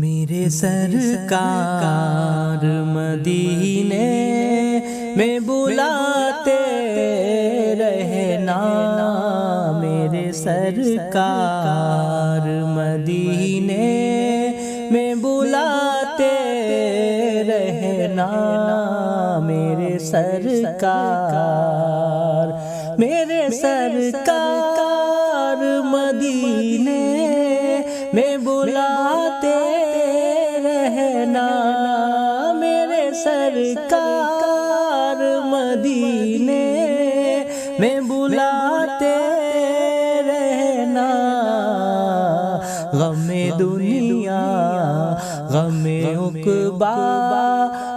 میرے سرکار مدینے میں بلاتے رہنا، میرے سرکار مدینے میں بلاتے رہنا، میرے سرکار مدینے میں بلاتے رہنا، میرے سرکار مدینے میں بلاتے رہنا، غم دنیا غم عقبا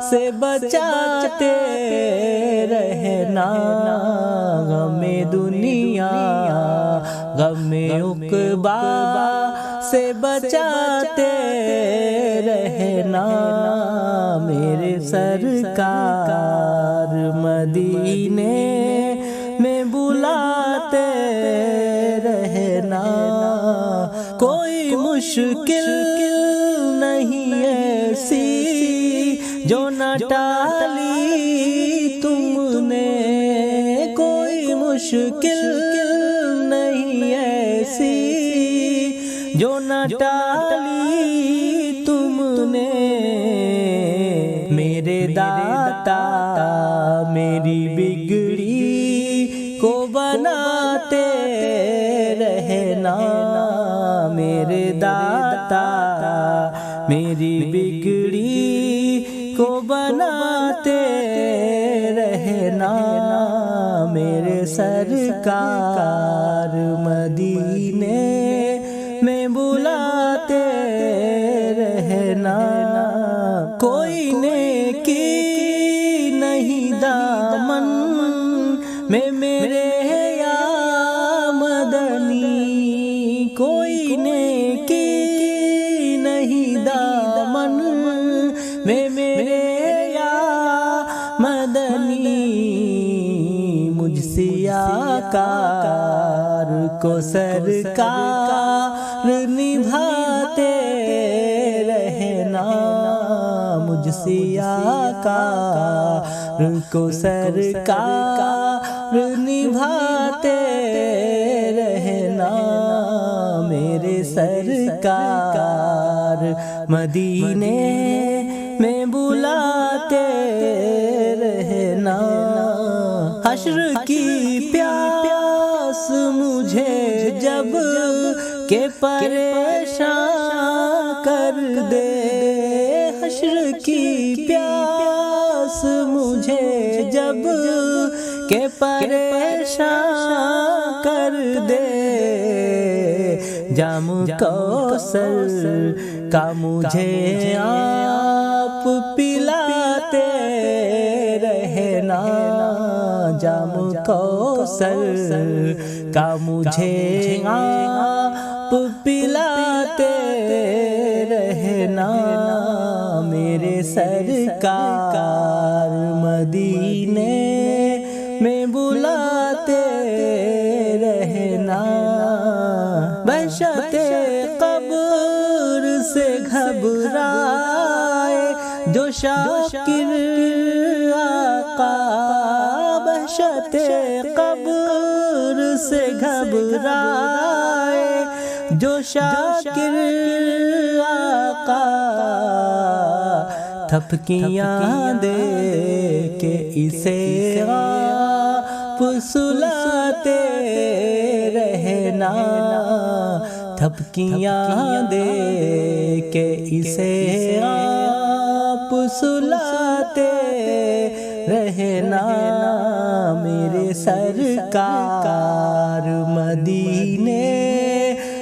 سے بچاتے رہنا، غم دنیا غم عقبا سے بچاتے رہنا، میرے سرکار مدینے میں بلاتے رہنا، کوئی مشکل نہیں ایسی جو نہ ٹالی تم نے، کوئی مشکل نہیں ایسی جو نہ ٹالی تم نے، میرے داتا میری بگڑی کو بناتے رہنا، میرے داتا میری بگڑی کو بناتے رہنا، میرے سرکار مدینے میں بلاتے رہنا، کوئی نیکی نہیں دامن میں میرے یا مدنی، کوئی نیکی نہیں دامن میں میرے یا مدنی، مجھ سیاکار کو سرکار نبھاتے رہنا، مجھ سیاکار کو سرکار نبھاتے رہنا، میرے سرکار مدینے میں بلاتے رہنا، حشر کی پیاس مجھے جب کہ پریشان کر دے، حشر کی پیاس مجھے جب کہ پریشان کر دے، جام کوثر کا مجھے آپ پلاتے رہنا، جام کوثر کا مجھے آپ پلاتے رہنا، میرے سرکار مدینے میں بلاتے رہنا، وحشت قبر سے گھبرائے جو شاکر آقا، وحشت قبر سے گھبرائے جو شاکر آقا، تھپکیاں دے کے اسے آپ سلاتے رہنا، تھپکیاں دے کے اسے آپ سلاتے رہنا، میرے سرکار مدینے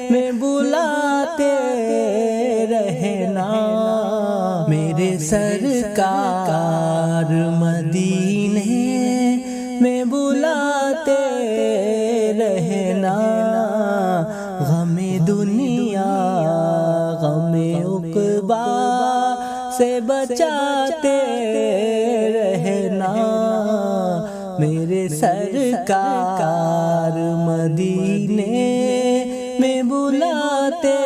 میں بلاتے رہنا، میرے سرکار مدینے میں بلاتے رہنا، غم دنیا غم عقبا سے بچاتے رہنا، میرے سرکار مدینے میں بلاتے